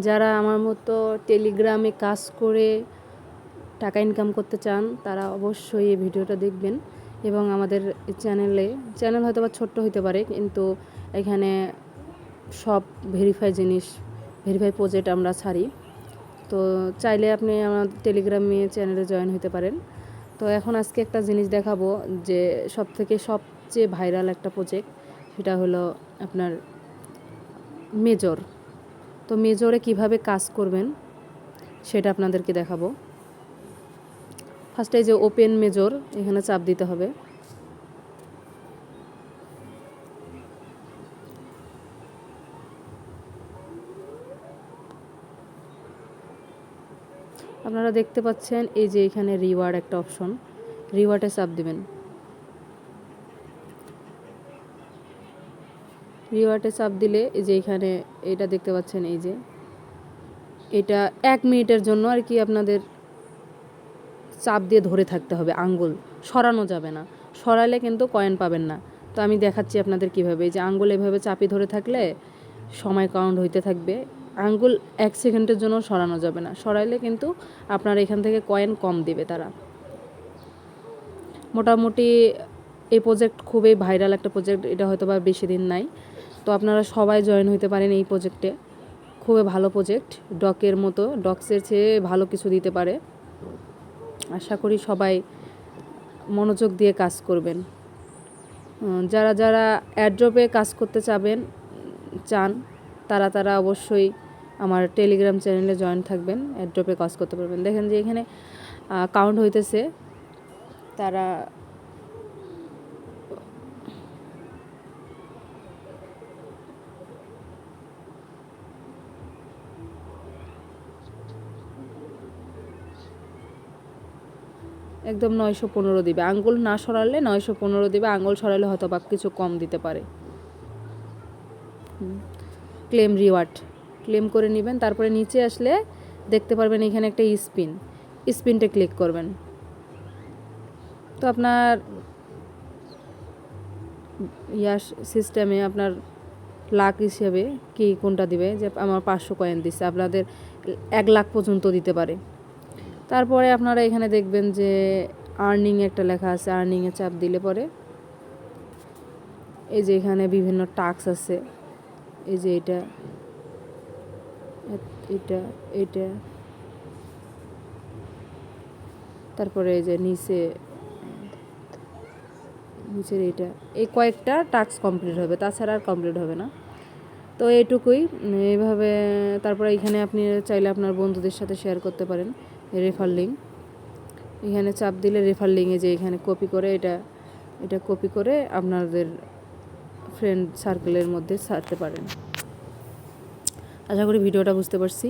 যারা আমার মতো টেলিগ্রামে কাজ করে টাকা ইনকাম করতে চান তারা অবশ্যই এই ভিডিওটা দেখবেন এবং আমাদের চ্যানেল হয়তো বা ছোট্ট হতে পারে, কিন্তু এখানে সব ভেরিফাই প্রজেক্ট আমরা ছাড়ি। তো চাইলে আপনি আমার টেলিগ্রামে চ্যানেলে জয়েন হতে পারেন। তো এখন আজকে একটা জিনিস দেখাবো যে সবচেয়ে ভাইরাল একটা প্রজেক্ট, সেটা হলো আপনার মেজর। তো মেজরে কিভাবে কাজ করবেন সেটা আপনাদেরকে দেখাবো। ফার্স্টে যে ওপেন মেজর এখানে চাপ দিতে হবে। আপনারা দেখতে পাচ্ছেন এই যে এখানে রিওয়ার্ড একটা অপশন, রিওয়ার্ডে চাপ দিবেন। রিওয়ার্ডে চাপ দিলে এই যে এখানে এটা দেখতে পাচ্ছেন, এই যে এটা 1 মিনিটের জন্য আর কি আপনাদের চাপ দিয়ে ধরে থাকতে হবে, আঙ্গুল সরানো যাবে না, সরালে কিন্তু কয়েন পাবেন না। তো আমি দেখাচ্ছি আপনাদের কিভাবে। এই যে আঙ্গুল এভাবে চাপি ধরে থাকলে সময় কাউন্ট হইতে থাকবে, আঙ্গুল 1 সেকেন্ডের জন্য সরানো যাবে না, সরাইলে কিন্তু আপনার এখান থেকে কয়েন কম দিবে তারা। মোটামুটি এই প্রজেক্ট খুবই ভাইরাল একটা প্রজেক্ট, এটা হয়তো বা বেশি দিন নাই। তো আপনারা সবাই জয়েন হতে পারেন এই প্রজেক্টে, খুবই ভালো প্রজেক্ট, ডক্সের চেয়ে ভালো কিছু দিতে পারে। আশা করি সবাই মনোযোগ দিয়ে কাজ করবেন। যারা যারা অ্যাড্রপে কাজ করতে চান তারা অবশ্যই আমার টেলিগ্রাম চ্যানেলে জয়েন থাকবেন, অ্যাড্রপে কাজ করতে পারবেন। দেখেন যে এখানে কাউন্ট হইতেছে, তারা একদম 915 দিবে, আঙ্গুল না সরালে 915 দিবে, আঙ্গুল সরালে হয়তো বা কিছু কম দিতে পারে। ক্লেম রিওয়ার্ড ক্লেম করে নেবেন। তারপরে নিচে আসলে দেখতে পারবেন এখানে একটা স্পিনটা ক্লিক করবেন। তো আপনার সিস্টেমে আপনার লাখ হিসেবে কি কোনটা দিবে, যে আমার 500 কয়েন দিচ্ছে, আপনাদের 1 লাখ পর্যন্ত দিতে পারে। তারপরে আপনারা এখানে দেখবেন যে আর্নিং একটা লেখা আছে, আর্নিংয়ে চাপ দিলে পরে এই যে এখানে বিভিন্ন টাস্ক আছে, এই যে এটা তারপরে এই যে নিচের এই কয়েকটা টাস্ক কমপ্লিট হবে, তাছাড়া আর কমপ্লিট হবে না। তো এইটুকুই এইভাবে। তারপরে এখানে আপনি চাইলে আপনার বন্ধুদের সাথে শেয়ার করতে পারেন। রেফার লিঙ্ক এখানে চাপ দিলে রেফার লিঙ্কে যে এখানে কপি করে এটা কপি করে আপনাদের ফ্রেন্ড সার্কেলের মধ্যে ছাড়তে পারেন। আশা করি ভিডিওটা বুঝতে পারছি।